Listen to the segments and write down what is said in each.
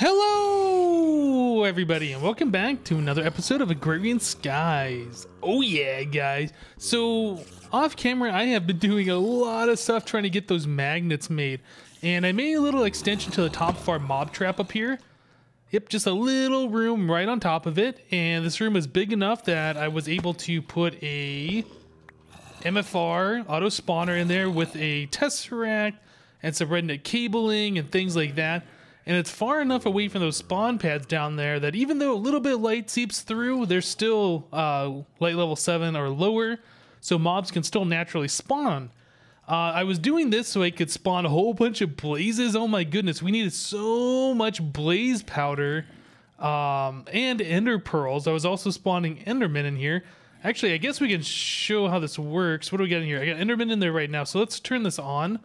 Hello everybody and welcome back to another episode of Agrarian Skies. Oh yeah guys, so off camera I have been doing a lot of stuff trying to get those magnets made, and I made a little extension to the top of our mob trap up here. Yep, just a little room right on top of it, and this room is big enough that I was able to put a MFR auto spawner in there with a tesseract and some redneck cabling and things like that. And it's far enough away from those spawn pads down there that even though a little bit of light seeps through, they're still light level 7 or lower, so mobs can still naturally spawn. I was doing this so I could spawn a whole bunch of blazes. Oh my goodness, we needed so much blaze powder and ender pearls. I was also spawning endermen in here. Actually, I guess we can show how this works. What do we got in here? I got endermen in there right now, so let's turn this on.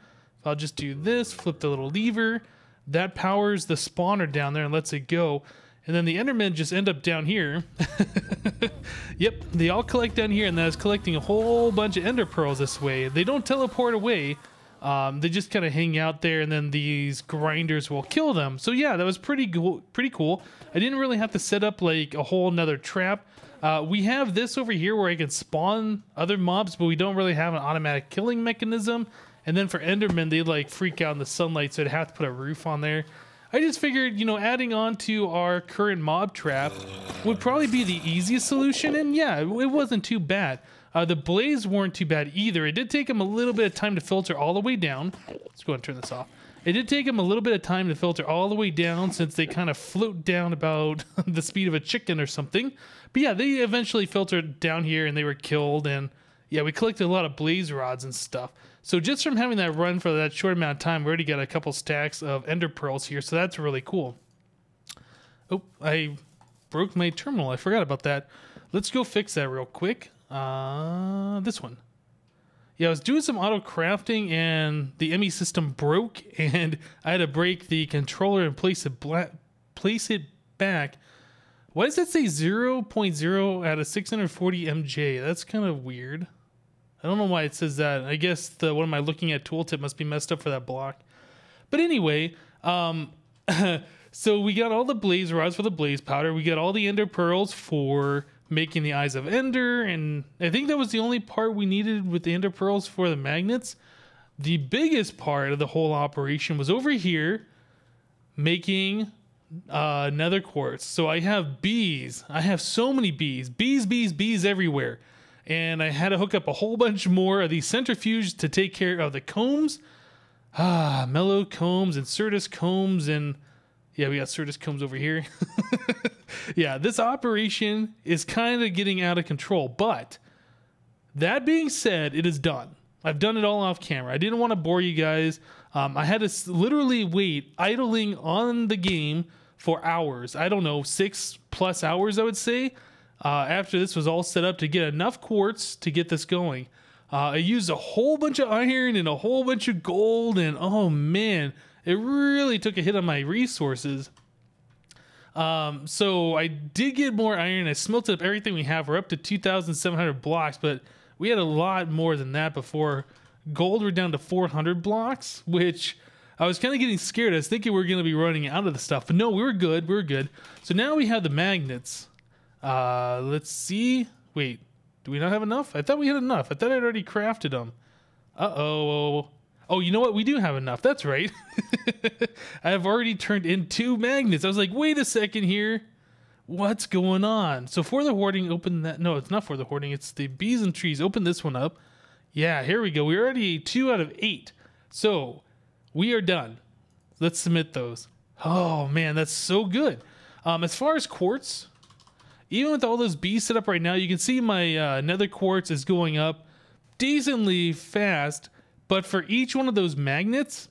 I'll just do this, flip the little lever. That powers the spawner down there and lets it go. And then the endermen just end up down here. Yep, they all collect down here, and that's collecting a whole bunch of ender pearls this way. They don't teleport away. They just kind of hang out there, and then these grinders will kill them. So yeah, that was pretty cool. I didn't really have to set up like a whole nother trap. We have this over here where I can spawn other mobs, but we don't really have an automatic killing mechanism. And then for endermen, they like freak out in the sunlight, so I'd have to put a roof on there. I just figured, you know, adding on to our current mob trap would probably be the easiest solution. And yeah, it wasn't too bad. The blaze weren't too bad either. It did take them a little bit of time to filter all the way down. Let's go ahead and turn this off. It did take them a little bit of time to filter all the way down, since they kind of float down about the speed of a chicken or something. But yeah, they eventually filtered down here and they were killed. And yeah, we collected a lot of blaze rods and stuff. So just from having that run for that short amount of time, we already got a couple stacks of ender pearls here, so that's really cool. Oh, I broke my terminal. I forgot about that. Let's go fix that real quick. This one. Yeah, I was doing some auto crafting and the ME system broke, and I had to break the controller and place it back. Why does that say 0.0 out of 640 MJ? That's kind of weird. I don't know why it says that. I guess the what am I looking at tooltip must be messed up for that block. But anyway, so we got all the blaze rods for the blaze powder. We got all the ender pearls for making the eyes of ender, and I think that was the only part we needed with the ender pearls for the magnets. The biggest part of the whole operation was over here making nether quartz. So I have bees. I have so many bees. Bees everywhere. And I had to hook up a whole bunch more of these centrifuges to take care of the combs. Mellow combs and Certus combs, and yeah, we got Certus combs over here. Yeah, this operation is kind of getting out of control, but that being said, it is done. I've done it all off camera. I didn't want to bore you guys. I had to literally wait idling on the game for hours. I don't know, 6+ hours, I would say. After this was all set up to get enough quartz to get this going. I used a whole bunch of iron and a whole bunch of gold, and oh man, it really took a hit on my resources. So I did get more iron. I smelted up everything we have. We're up to 2,700 blocks, but we had a lot more than that before. Gold, we're down to 400 blocks, which I was kind of getting scared. I was thinking we were going to be running out of the stuff, but no, we were good. We were good. So now we have the magnets. Let's see. Wait, do we not have enough? I thought we had enough. I thought I'd already crafted them. Uh-oh. Oh, you know what? We do have enough. That's right. I have already turned in 2 magnets. I was like, wait a second here. What's going on? So for the hoarding, open that. No, it's not for the hoarding. It's the bees and trees. Open this one up. Yeah, here we go. We're already 2 out of 8. So we are done. Let's submit those. Oh, man, that's so good. As far as quartz, even with all those bees set up right now, you can see my nether quartz is going up decently fast. But for each one of those magnets,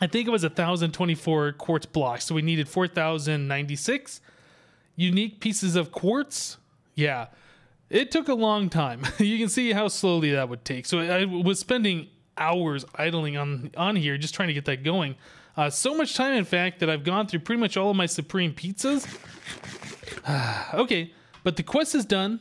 I think it was 1,024 quartz blocks. So we needed 4,096 unique pieces of quartz. Yeah, it took a long time. You can see how slowly that would take. So I was spending hours idling on here just trying to get that going. So much time, in fact, that I've gone through pretty much all of my Supreme pizzas. Okay, but the quest is done.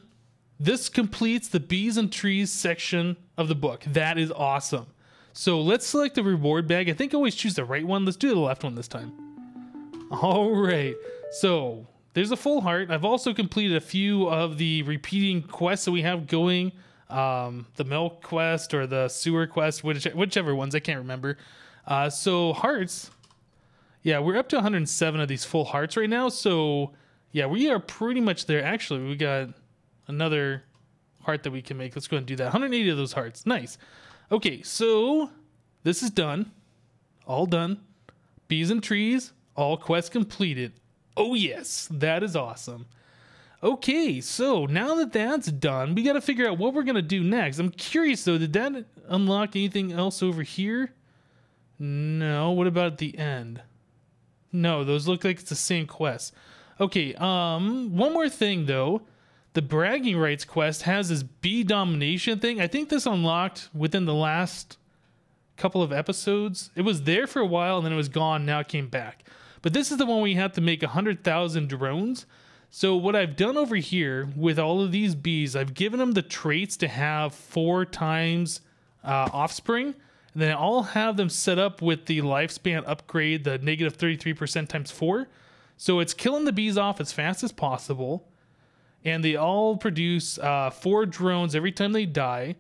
This completes the bees and trees section of the book. That is awesome. So let's select the reward bag. I think I always choose the right one. Let's do the left one this time. All right. So there's a full heart. I've also completed a few of the repeating quests that we have going. The milk quest or the sewer quest, whichever ones, I can't remember. So hearts. Yeah, we're up to 107 of these full hearts right now. So yeah, we are pretty much there. Actually, we got another heart that we can make. Let's go ahead and do that. 180 of those hearts. Nice. Okay, so this is done. All done. Bees and trees. All quests completed. Oh yes, that is awesome. Okay, so now that that's done, we got to figure out what we're going to do next. I'm curious though, did that unlock anything else over here? No, what about at the end? No, those look like it's the same quest. Okay, one more thing though. The bragging rights quest has this bee domination thing. I think this unlocked within the last couple of episodes. It was there for a while and then it was gone. Now it came back. But this is the one where you have to make 100,000 drones. So what I've done over here with all of these bees, I've given them the traits to have 4 times offspring. And then I'll have them set up with the lifespan upgrade, the negative 33% times 4. So it's killing the bees off as fast as possible. And they all produce 4 drones every time they die.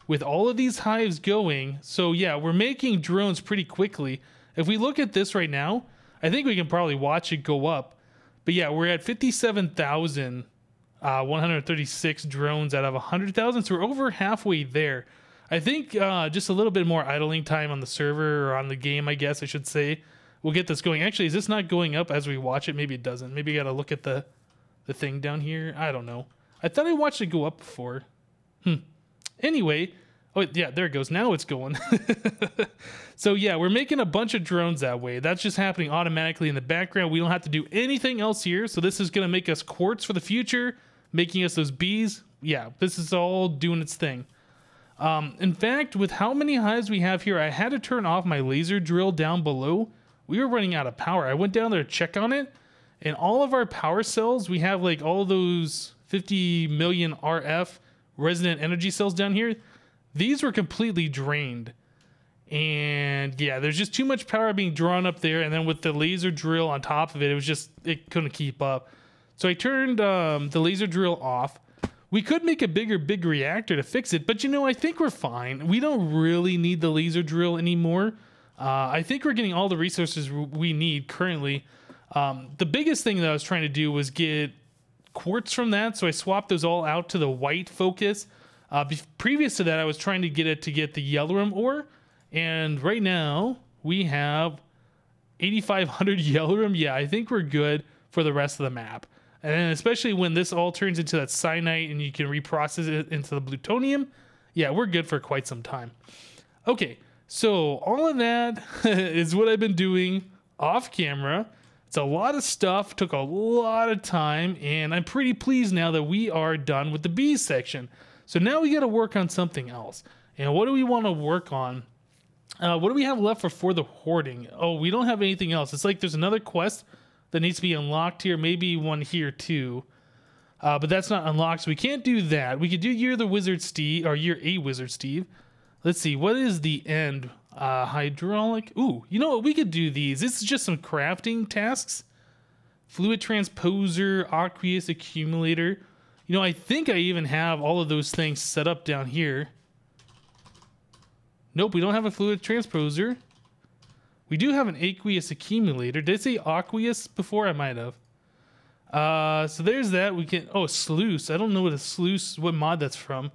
With all of these hives going, so yeah, we're making drones pretty quickly. If we look at this right now, I think we can probably watch it go up. But yeah, we're at 57,136 drones out of 100,000, so we're over halfway there. I think just a little bit more idling time on the server, or on the game, I guess I should say, we'll get this going. Actually, is this not going up as we watch it? Maybe it doesn't. Maybe you gotta look at the thing down here. I don't know. I thought I watched it go up before. Anyway, oh yeah, there it goes. Now it's going. So yeah, we're making a bunch of drones that way. That's just happening automatically in the background. We don't have to do anything else here. So this is going to make us quartz for the future, making us those bees. Yeah, this is all doing its thing. In fact, with how many hives we have here, I had to turn off my laser drill down below. We were running out of power. I went down there to check on it, and all of our power cells, we have like all those 50 million RF resident energy cells down here. These were completely drained. And yeah, there's just too much power being drawn up there. And then with the laser drill on top of it, it couldn't keep up. So I turned the laser drill off. We could make a big reactor to fix it, but you know, I think we're fine. We don't really need the laser drill anymore. I think we're getting all the resources we need currently. The biggest thing that I was trying to do was get quartz from that, so I swapped those all out to the white focus. Previous to that, I was trying to get the yellowrum ore, and right now we have 8,500 yellowrum. Yeah, I think we're good for the rest of the map. And then especially when this all turns into that cyanite and you can reprocess it into the plutonium, yeah, we're good for quite some time. Okay, so all of that is what I've been doing off camera. It's a lot of stuff, took a lot of time, and I'm pretty pleased now that we are done with the bees section. So now we got to work on something else. And what do we want to work on? What do we have left for the hoarding? Oh, we don't have anything else. It's like there's another quest that needs to be unlocked here, maybe one here too. But that's not unlocked, so we can't do that. We could do Year the Wizard Steve, or Year a Wizard Steve. Let's see, what is the end? Hydraulic. Ooh, you know what? We could do these. This is just some crafting tasks. Fluid transposer, aqueous accumulator. You know, I think I even have all of those things set up down here. Nope, we don't have a fluid transposer. We do have an aqueous accumulator. Did I say aqueous before? I might have. So there's that. We can. Oh, sluice. I don't know what a sluice, what mod that's from,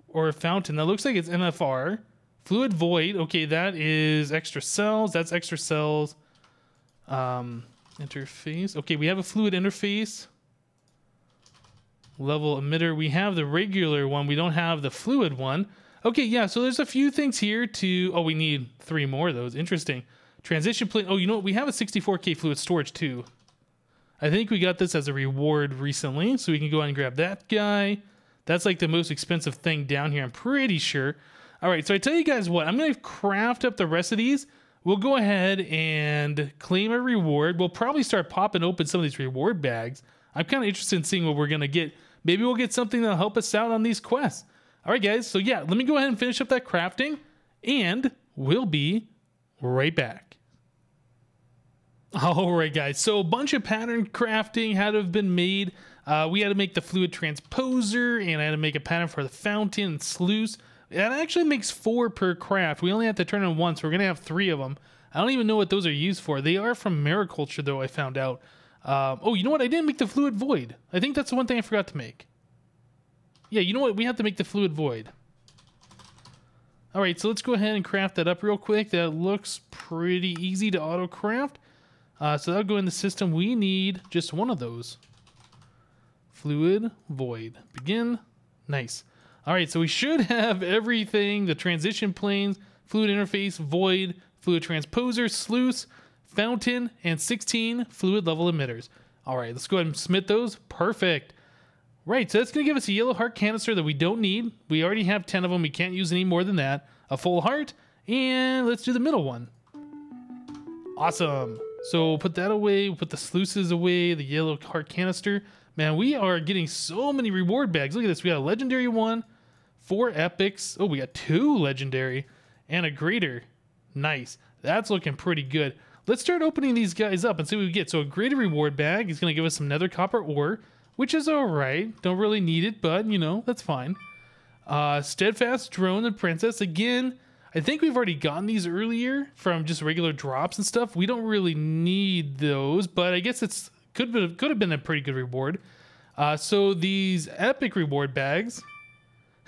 or a fountain. That looks like it's MFR. Fluid void. Okay, that is extra cells. That's extra cells. Interface. Okay, we have a fluid interface. Level emitter. We have the regular one. We don't have the fluid one. Okay, yeah. So there's a few things here to. Oh, we need 3 more of those. Interesting. Transition plate. Oh, you know what? We have a 64K fluid storage too. I think we got this as a reward recently, so we can go ahead and grab that guy. That's like the most expensive thing down here, I'm pretty sure. All right, so I tell you guys what, I'm going to craft up the rest of these. We'll go ahead and claim a reward. We'll probably start popping open some of these reward bags. I'm kind of interested in seeing what we're going to get. Maybe we'll get something that'll help us out on these quests. All right, guys, so yeah, let me go ahead and finish up that crafting, and we'll be right back. All right, guys. So a bunch of pattern crafting had to have been made. We had to make the fluid transposer, and I had to make a pattern for the fountain and sluice. That actually makes 4 per craft. We only have to turn on 1, so we're going to have 3 of them. I don't even know what those are used for. They are from mariculture, though, I found out. Oh, you know what? I didn't make the fluid void. I think that's the one thing I forgot to make. Yeah, you know what? We have to make the fluid void. All right, so let's go ahead and craft that up real quick. That looks pretty easy to auto-craft. So that'll go in the system. We need just one of those. Fluid void. Begin. Nice. All right, so we should have everything. The transition planes, fluid interface, void, fluid transposer, sluice, fountain, and 16 fluid level emitters. All right, let's go ahead and submit those. Perfect. Right, so that's going to give us a yellow heart canister that we don't need. We already have 10 of them. We can't use any more than that. A full heart, and let's do the middle one. Awesome. So we'll put that away. We'll put the sluices away, the yellow heart canister. Man, we are getting so many reward bags. Look at this. We got a legendary one, 4 epics. Oh, we got 2 legendary and a greater. Nice. That's looking pretty good. Let's start opening these guys up and see what we get. So a greater reward bag is going to give us some nether copper ore, which is all right. Don't really need it, but, you know, that's fine. Steadfast drone and princess. Again, I think we've already gotten these earlier from just regular drops and stuff. We don't really need those, but I guess it's could have been a pretty good reward. So these epic reward bags,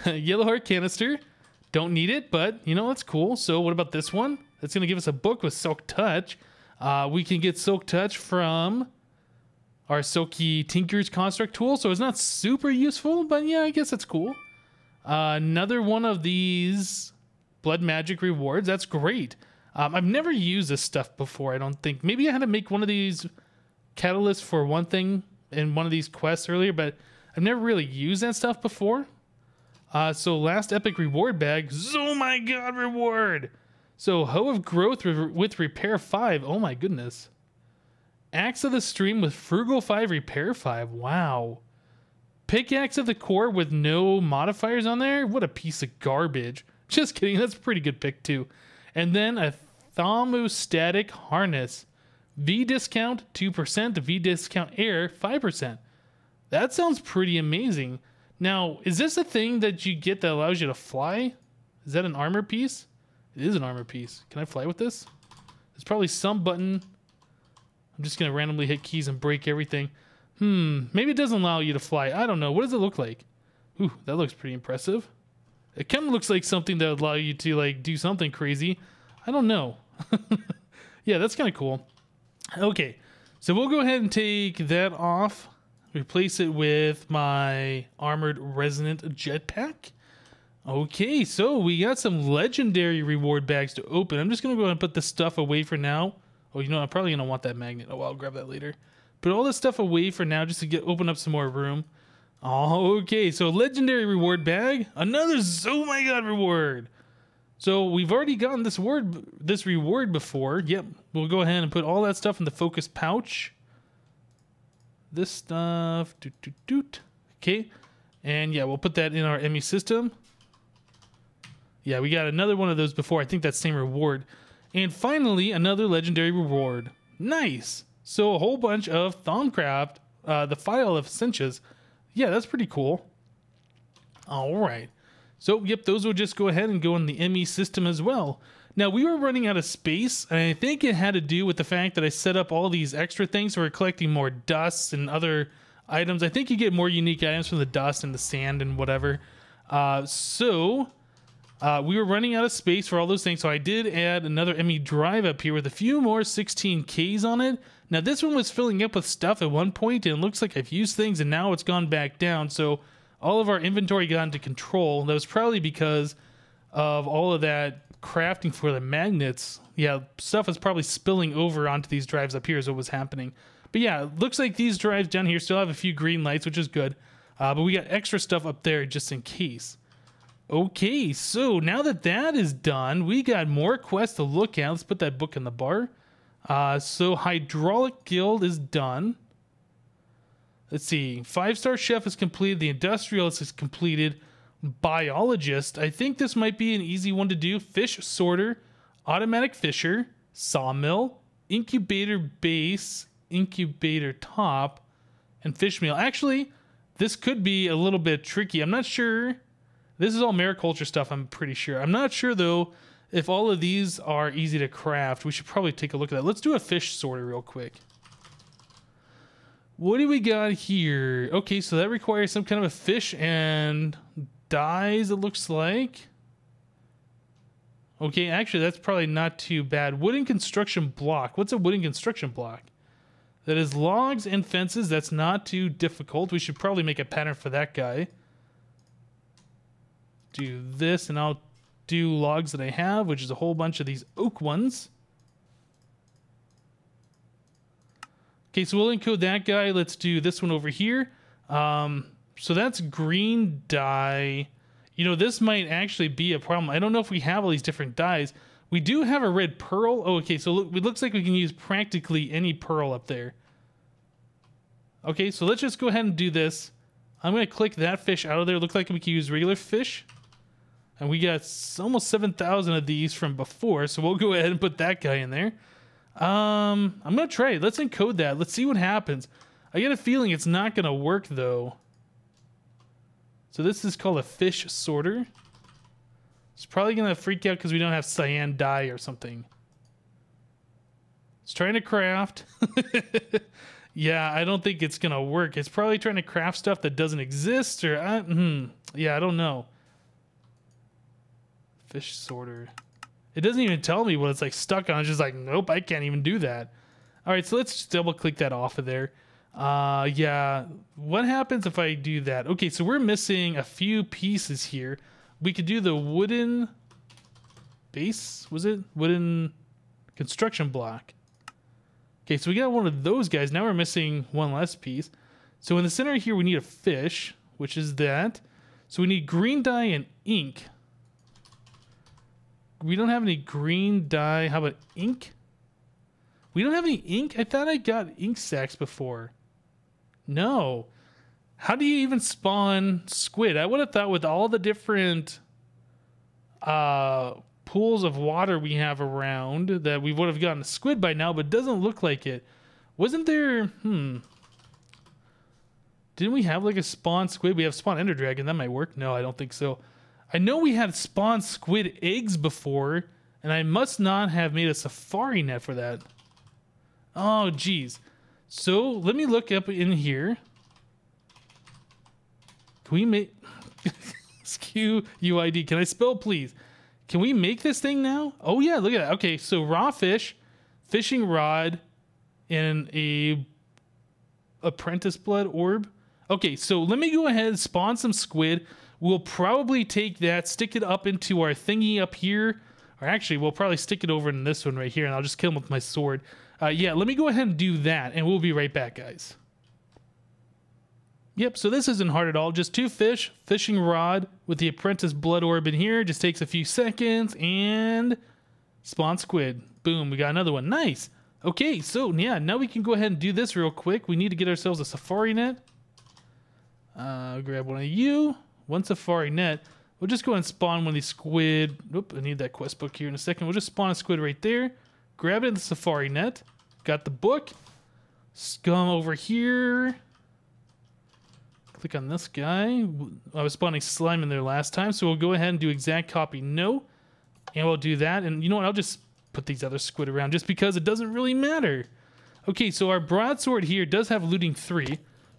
yellow heart canister, don't need it, but you know, that's cool. So what about this one? It's going to give us a book with Silk Touch. We can get Silk Touch from our Silky Tinker's construct tool, so it's not super useful, but yeah, I guess that's cool. Another one of these blood magic rewards. That's great. I've never used this stuff before, I don't think. Maybe I had to make one of these catalysts for one thing in one of these quests earlier, but I've never really used that stuff before. So last epic reward bag. Oh my god, reward! So Hoe of Growth with Repair 5. Oh my goodness. Axe of the Stream with Frugal 5, Repair 5. Wow. Pickaxe of the Core with no modifiers on there? What a piece of garbage. Just kidding, that's a pretty good pick too. And then a Thermostatic Harness. V discount 2%, V discount air 5%. That sounds pretty amazing. Now, is this a thing that you get that allows you to fly? Is that an armor piece? It is an armor piece. Can I fly with this? There's probably some button. I'm just going to randomly hit keys and break everything. Maybe it doesn't allow you to fly. I don't know. What does it look like? Ooh, that looks pretty impressive. It kind of looks like something that would allow you to like do something crazy. I don't know. Yeah, that's kind of cool. Okay, so we'll go ahead and take that off. Replace it with my armored resonant jetpack. Okay, so we got some legendary reward bags to open. I'm just going to go ahead and put this stuff away for now. Oh, you know, I'm probably going to want that magnet. Oh, I'll grab that later. Put all this stuff away for now just to open up some more room. Oh, okay, so legendary reward bag. Another oh my god reward. So we've already gotten this reward before. Yep, we'll go ahead and put all that stuff in the focus pouch. This stuff. Okay, and yeah, we'll put that in our ME system. Yeah, we got another one of those before. I think that's same reward. And finally, another legendary reward. Nice. So a whole bunch of Thaumcraft, the file of cinches. Yeah, that's pretty cool. All right. So, yep, those will just go ahead and go in the ME system as well. Now, we were running out of space, and I think it had to do with the fact that I set up all these extra things. So we're collecting more dust and other items. I think you get more unique items from the dust and the sand and whatever. We were running out of space for all those things, so I did add another ME drive up here with a few more 16Ks on it. Now, this one was filling up with stuff at one point, and it looks like I've used things, and now it's gone back down, so all of our inventory got into control. That was probably because of all of that crafting for the magnets. Yeah, stuff was probably spilling over onto these drives up here is what was happening. But yeah, it looks like these drives down here still have a few green lights, which is good. But we got extra stuff up there just in case. Okay, so now that that is done, we got more quests to look at. Let's put that book in the bar. So Hydraulic Guild is done. Let's see. 5-star Chef is completed. The Industrialist is completed. Biologist. I think this might be an easy one to do. Fish Sorter. Automatic Fisher. Sawmill. incubator base, incubator top, and fish meal. Actually, this could be a little bit tricky. I'm not sure. This is all mariculture stuff, I'm pretty sure. I'm not sure, though, if all of these are easy to craft. We should probably take a look at that. Let's do a fish sorter real quick. What do we got here? Okay, so that requires some kind of a fish and dyes, it looks like. Okay, actually, that's probably not too bad. Wooden construction block. What's a wooden construction block? That is logs and fences. That's not too difficult. We should probably make a pattern for that guy. Do this, and I'll do logs that I have, which is a whole bunch of these oak ones. Okay, so we'll encode that guy. Let's do this one over here. So that's green dye. You know, this might actually be a problem. I don't know if we have all these different dyes. We do have a red pearl. Oh, okay, so it looks like we can use practically any pearl up there. Okay, so let's just go ahead and do this. I'm going to click that fish out of there. Looks like we can use regular fish. And we got almost 7,000 of these from before, so we'll go ahead and put that guy in there. I'm going to try it. Let's encode that. Let's see what happens. I get a feeling it's not going to work, though. So this is called a fish sorter. It's probably going to freak out because we don't have cyan dye or something. It's trying to craft. Yeah, I don't think it's going to work. It's probably trying to craft stuff that doesn't exist, or... yeah, I don't know. Fish sorter. It doesn't even tell me what it's like stuck on. It's just like, nope, I can't even do that. All right, so let's just double click that off of there. Yeah, what happens if I do that? Okay, so we're missing a few pieces here. We could do the wooden base, was it? Wooden construction block. Okay, so we got one of those guys. Now we're missing one less piece. So in the center here, we need a fish, which is that. So we need green dye and ink. We don't have any green dye. How about ink? We don't have any ink? I thought I got ink sacks before. No. How do you even spawn squid? I would have thought with all the different pools of water we have around that we would have gotten a squid by now, but it doesn't look like it. Wasn't there... Didn't we have like a spawn squid? We have spawn ender dragon. That might work. No, I don't think so. I know we had spawned squid eggs before, and I must not have made a safari net for that. Oh, geez. So, let me look up in here. Can we make... SQUID. Can I spell, please? Can we make this thing now? Oh, yeah, look at that. Okay, so raw fish, fishing rod, and a apprentice blood orb. Okay, so let me go ahead and spawn some squid. We'll probably take that, stick it up into our thingy up here. Or actually, we'll probably stick it over in this one right here, and I'll just kill him with my sword. Yeah, let me go ahead and do that, and we'll be right back, guys. Yep, so this isn't hard at all. Just 2 fish, fishing rod with the apprentice blood orb in here. Just takes a few seconds, and spawn squid. Boom, we got another one. Nice. Okay, so yeah, now we can go ahead and do this real quick. We need to get ourselves a safari net. Grab one of you. One safari net. We'll just go and spawn one of these squid. Oop, I need that quest book here in a second. We'll just spawn a squid right there. Grab it in the safari net. Got the book. Scum over here. Click on this guy. I was spawning slime in there last time, so we'll go ahead and do exact copy no. And we'll do that. And you know what? I'll just put these other squid around just because it doesn't really matter. Okay, so our broadsword here does have looting 3.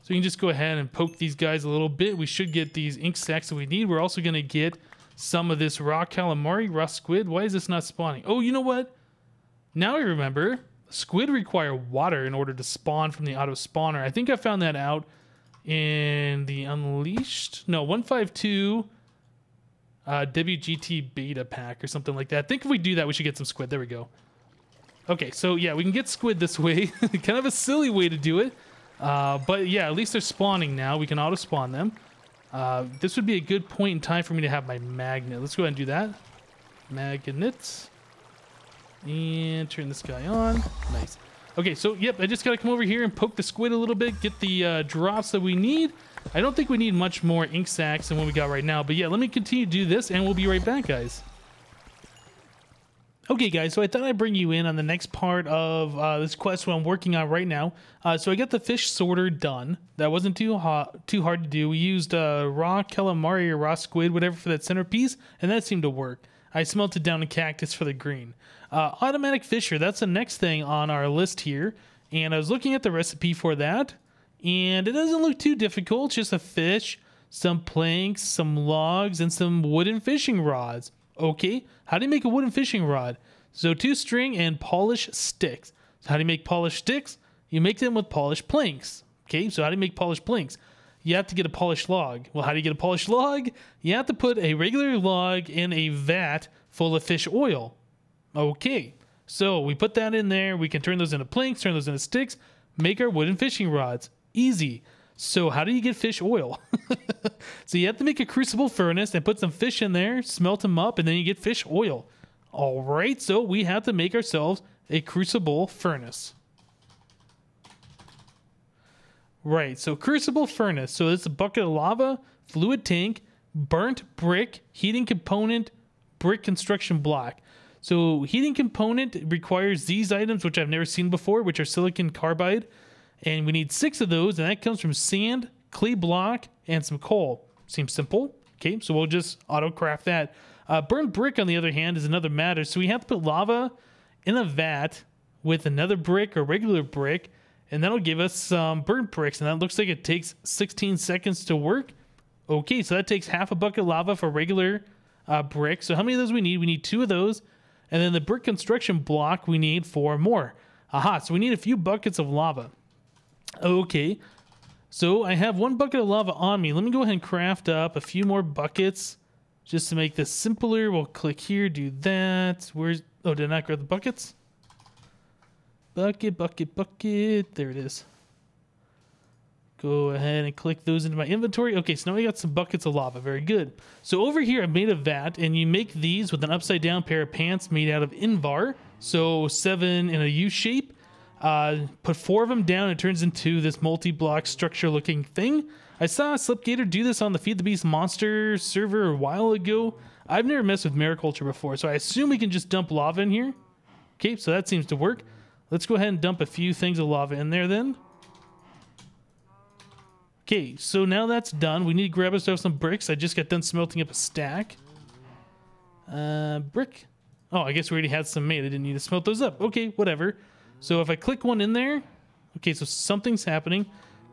So you can just go ahead and poke these guys a little bit. We should get these ink sacks that we need. We're also going to get some of this raw calamari, raw squid. Why is this not spawning? Oh, you know what? Now I remember. Squid require water in order to spawn from the auto spawner. I think I found that out in the Unleashed. No, 152 WGT beta pack or something like that. I think if we do that, we should get some squid. There we go. Okay, so yeah, we can get squid this way. Kind of a silly way to do it. But yeah, at least they're spawning now. We can auto spawn them. This would be a good point in time for me to have my magnet. Let's go ahead and do that. Magnets. And turn this guy on. Nice. Okay, so yep, I just gotta come over here and poke the squid a little bit, get the drops that we need. I don't think we need much more ink sacks than what we got right now, but yeah, let me continue to do this and we'll be right back, guys. Okay, guys, so I thought I'd bring you in on the next part of this quest, what I'm working on right now. So I got the fish sorter done. That wasn't too hard to do. We used raw calamari or raw squid, whatever, for that centerpiece, and that seemed to work. I smelted down a cactus for the green. Automatic fisher, that's the next thing on our list here. And I was looking at the recipe for that, and it doesn't look too difficult. It's just a fish, some planks, some logs, and some wooden fishing rods. Okay, how do you make a wooden fishing rod? So 2 string and polished sticks. So how do you make polished sticks? You make them with polished planks. Okay, so how do you make polished planks? You have to get a polished log. Well, how do you get a polished log? You have to put a regular log in a vat full of fish oil. Okay, so we put that in there. We can turn those into planks, turn those into sticks, make our wooden fishing rods. Easy. So how do you get fish oil? So you have to make a crucible furnace and put some fish in there, smelt them up, and then you get fish oil. All right, so we have to make ourselves a crucible furnace. Right, so crucible furnace. So it's a bucket of lava, fluid tank, burnt brick, heating component, brick construction block. So heating component requires these items, which I've never seen before, which are silicon carbide. And we need 6 of those, and that comes from sand, clay block, and some coal. Seems simple. Okay, so we'll just auto-craft that. Burnt brick, on the other hand, is another matter. So we have to put lava in a vat with another brick or regular brick, and that'll give us some burnt bricks, and that looks like it takes 16 seconds to work. Okay, so that takes half a bucket of lava for regular brick. So how many of those we need? We need 2 of those, and then the brick construction block we need 4 more. Aha, so we need a few buckets of lava. Okay, so I have 1 bucket of lava on me. Let me go ahead and craft up a few more buckets just to make this simpler. We'll click here, do that. Where's... Oh, did I not grab the buckets? Bucket, bucket, bucket. There it is. Go ahead and click those into my inventory. Okay, so now we got some buckets of lava. Very good. So over here, I've made a vat, and you make these with an upside-down pair of pants made out of Invar. So 7 in a U shape. Put 4 of them down, it turns into this multi-block structure looking thing. I saw Slipgator do this on the Feed the Beast monster server a while ago. I've never messed with mariculture before, so I assume we can just dump lava in here. Okay, so that seems to work. Let's go ahead and dump a few things of lava in there then. Okay, so now that's done. We need to grab ourselves some bricks. I just got done smelting up a stack. Brick. Oh, I guess we already had some made. I didn't need to smelt those up. Okay, whatever. So if I click one in there, okay, so something's happening.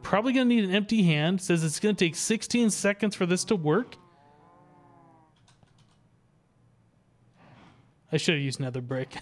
Probably gonna need an empty hand. It says it's gonna take 16 seconds for this to work. I should have used nether brick.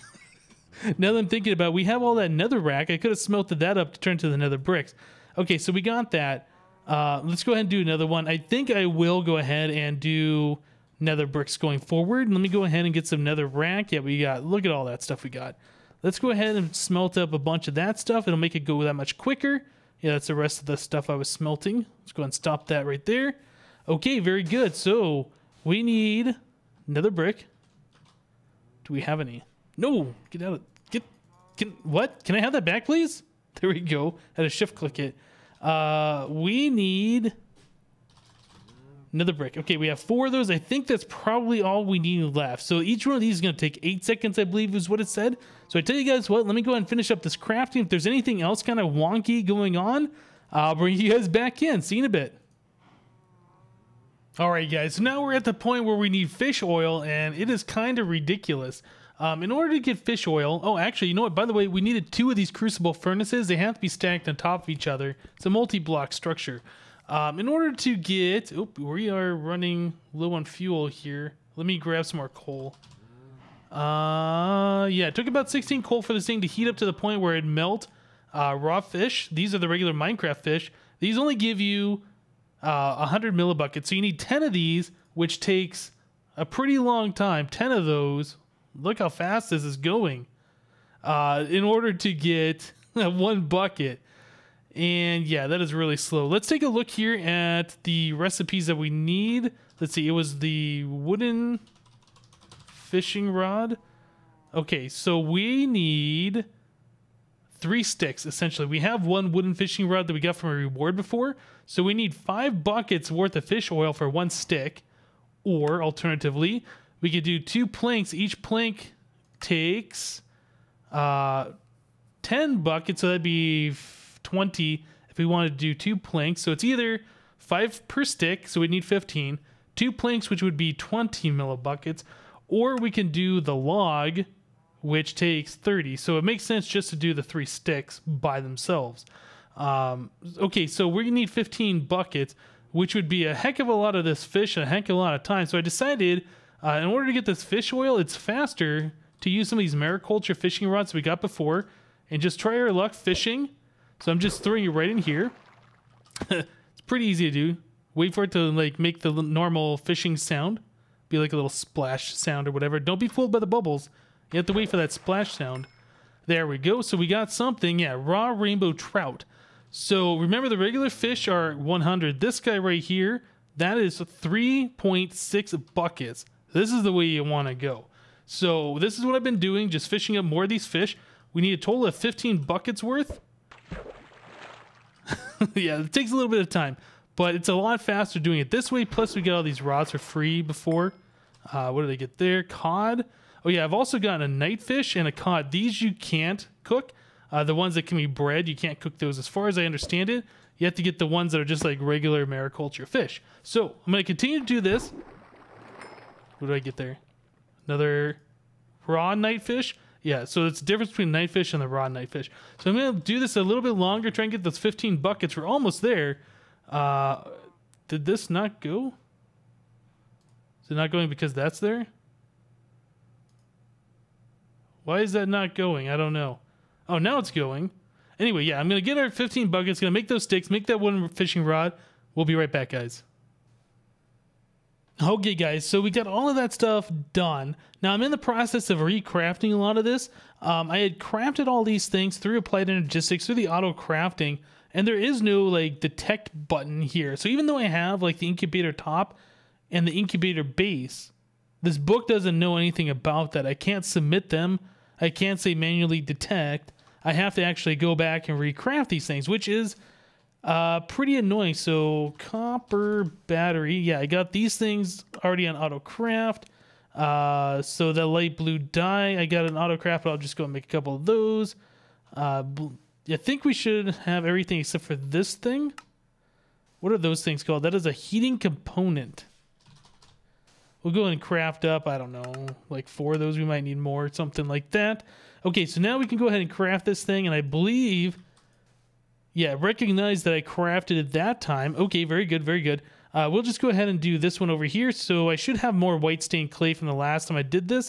Now that I'm thinking about it, we have all that nether rack. I could have smelted that up to turn to the nether bricks. Okay, so we got that. Let's go ahead and do another one. I think I will go ahead and do nether bricks going forward. Let me go ahead and get some nether rack. Yeah, we got, look at all that stuff we got. Let's go ahead and smelt up a bunch of that stuff. It'll make it go that much quicker. Yeah, that's the rest of the stuff I was smelting. Let's go ahead and stop that right there. Okay, very good. So we need another brick. Do we have any? No, get out of, what? Can I have that back, please? There we go. Had to shift click it. We need another brick. Okay, we have 4 of those. I think that's probably all we need left. So each one of these is going to take 8 seconds, I believe is what it said. So I tell you guys what, let me go ahead and finish up this crafting. If there's anything else kind of wonky going on, I'll bring you guys back in. See you in a bit. All right, guys, so now we're at the point where we need fish oil, and it is kind of ridiculous. In order to get fish oil, oh, actually, you know what? By the way, we needed 2 of these crucible furnaces. They have to be stacked on top of each other. It's a multi-block structure. In order to get, we are running low on fuel here. Let me grab some more coal. Yeah, it took about 16 coal for this thing to heat up to the point where it melt raw fish. These are the regular Minecraft fish. These only give you 100 millibuckets, so you need 10 of these, which takes a pretty long time. 10 of those. Look how fast this is going. In order to get 1 bucket. And yeah, that is really slow. Let's take a look here at the recipes that we need. Let's see, it was the wooden fishing rod. Okay, so we need 3 sticks, essentially. We have 1 wooden fishing rod that we got from a reward before. So we need 5 buckets worth of fish oil for 1 stick. Or, alternatively, we could do 2 planks. Each plank takes 10 buckets, so that'd be 20 if we wanted to do 2 planks. So it's either 5 per stick, so we need 15, 2 planks, which would be 20 millibuckets, or we can do the log, which takes 30. So it makes sense just to do the 3 sticks by themselves. Okay, so we're gonna need 15 buckets, which would be a heck of a lot of this fish and a heck of a lot of time. So I decided, in order to get this fish oil, it's faster to use some of these mariculture fishing rods we got before and just try our luck fishing. So I'm just throwing it right in here. It's pretty easy to do. Wait for it to like make the normal fishing sound. Be like a little splash sound or whatever. Don't be fooled by the bubbles. You have to wait for that splash sound. There we go. So we got something. Yeah, raw rainbow trout. So remember, the regular fish are 100. This guy right here, that is 3.6 buckets. This is the way you want to go. So this is what I've been doing, just fishing up more of these fish. We need a total of 15 buckets worth. Yeah, it takes a little bit of time, but it's a lot faster doing it this way. Plus, we get all these rods for free before. What do they get there? Cod. Oh, yeah, I've also gotten a night fish and a cod. These you can't cook. The ones that can be bred, you can't cook those. As far as I understand it, you have to get the ones that are just like regular mariculture fish. So I'm going to continue to do this. What do I get there? Another raw night fish. Yeah, so it's the difference between night fish and the raw night fish. So I'm going to do this a little bit longer, try and get those 15 buckets. We're almost there. Did this not go? Is it not going because that's there? Why is that not going? I don't know. Oh, now it's going. Anyway, yeah, I'm going to get our 15 buckets, going to make those sticks, make that one fishing rod. We'll be right back, guys. Okay, guys, so we got all of that stuff done. Now, I'm in the process of recrafting a lot of this. I had crafted all these things through Applied Energistics, through the auto crafting, and there is no, like, detect button here. So even though I have, like, the incubator top and the incubator base, this book doesn't know anything about that. I can't submit them. I can't say manually detect. I have to actually go back and recraft these things, which is pretty annoying. So copper battery. Yeah, I got these things already on auto craft. So the light blue dye, I got an auto craft, but I'll just go and make a couple of those. I think we should have everything except for this thing. What are those things called? That is a heating component. We'll go and craft up, I don't know, like 4 of those. We might need more, something like that. Okay, so now we can go ahead and craft this thing, and I believe, yeah, recognize that I crafted it that time. Okay, very good, very good. We'll just go ahead and do this one over here. So I should have more white stained clay from the last time I did this.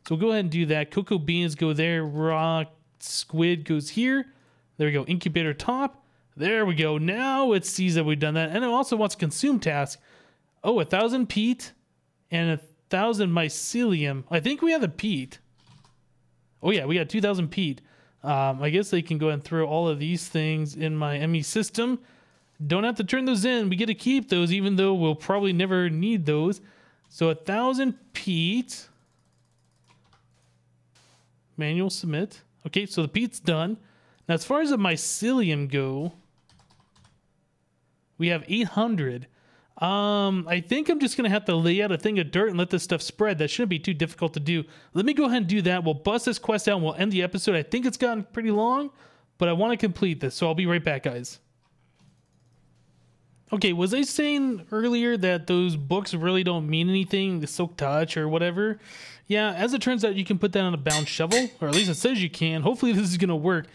So we'll go ahead and do that. Cocoa beans go there. Raw squid goes here. There we go. Incubator top. There we go. Now it sees that we've done that. And it also wants consume task. Oh, 1,000 peat and 1,000 mycelium. I think we have the peat. Oh yeah, we got 2,000 peat. I guess they can go and throw all of these things in my ME system. Don't have to turn those in. We get to keep those, even though we'll probably never need those. So 1,000 peat. Manual submit. Okay, so the peat's done. Now, as far as the mycelium go, we have 800. I think I'm just going to have to lay out a thing of dirt and let this stuff spread. That shouldn't be too difficult to do. Let me go ahead and do that. We'll bust this quest out and we'll end the episode. I think it's gotten pretty long, but I want to complete this, so I'll be right back, guys. Okay, was I saying earlier that those books really don't mean anything, the Silk Touch or whatever? Yeah, as it turns out, you can put that on a bound shovel, or at least it says you can. Hopefully this is going to work.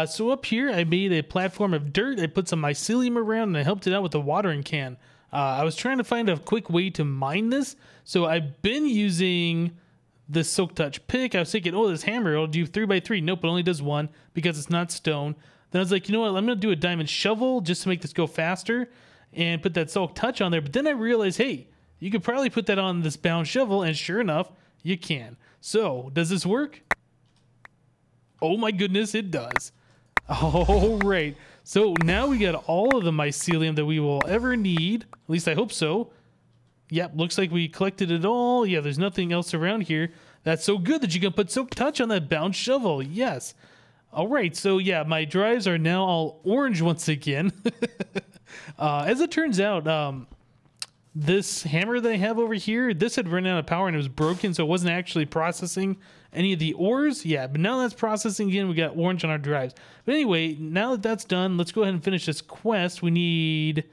So up here, I made a platform of dirt. I put some mycelium around, and I helped it out with a watering can. I was trying to find a quick way to mine this, so I've been using the Silk Touch pick. I was thinking, oh, this hammer, it'll do 3x3. Nope, it only does 1 because it's not stone. Then I was like, you know what, I'm going to do a diamond shovel just to make this go faster and put that Silk Touch on there. But then I realized, hey, you could probably put that on this bound shovel, and sure enough, you can. So, does this work? Oh my goodness, it does. All right. So now we got all of the mycelium that we will ever need. At least I hope so. Yep, looks like we collected it all. Yeah, there's nothing else around here. That's so good that you can put Silk Touch on that bound shovel. Yes. All right, so yeah, my drives are now all orange once again. As it turns out, this hammer that I have over here, this had run out of power and it was broken, so it wasn't actually processing any of the ores. Yeah, but now that's processing again. We got orange on our drives. But anyway, now that that's done, let's go ahead and finish this quest. We need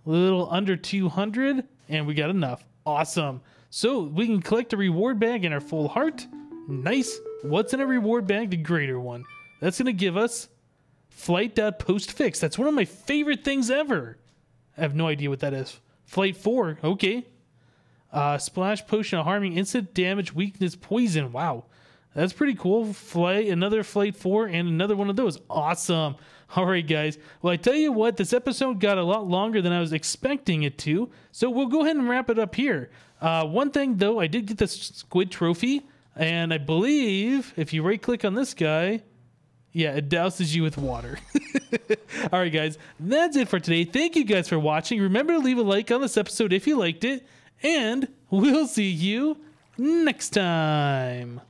a little under 200, and we got enough. Awesome. So we can collect a reward bag in our full heart. Nice. What's in a reward bag? The greater one. That's going to give us flight.postfix. That's one of my favorite things ever. I have no idea what that is. Flight 4. Okay. Splash potion of harming, instant damage, weakness, poison. Wow. That's pretty cool. Another flight 4 and another one of those. Awesome. All right, guys. Well, I tell you what, this episode got a lot longer than I was expecting it to. So we'll go ahead and wrap it up here. One thing, though, I did get the squid trophy. And I believe if you right click on this guy, yeah, it douses you with water. All right, guys, that's it for today. Thank you guys for watching. Remember to leave a like on this episode if you liked it, and we'll see you next time.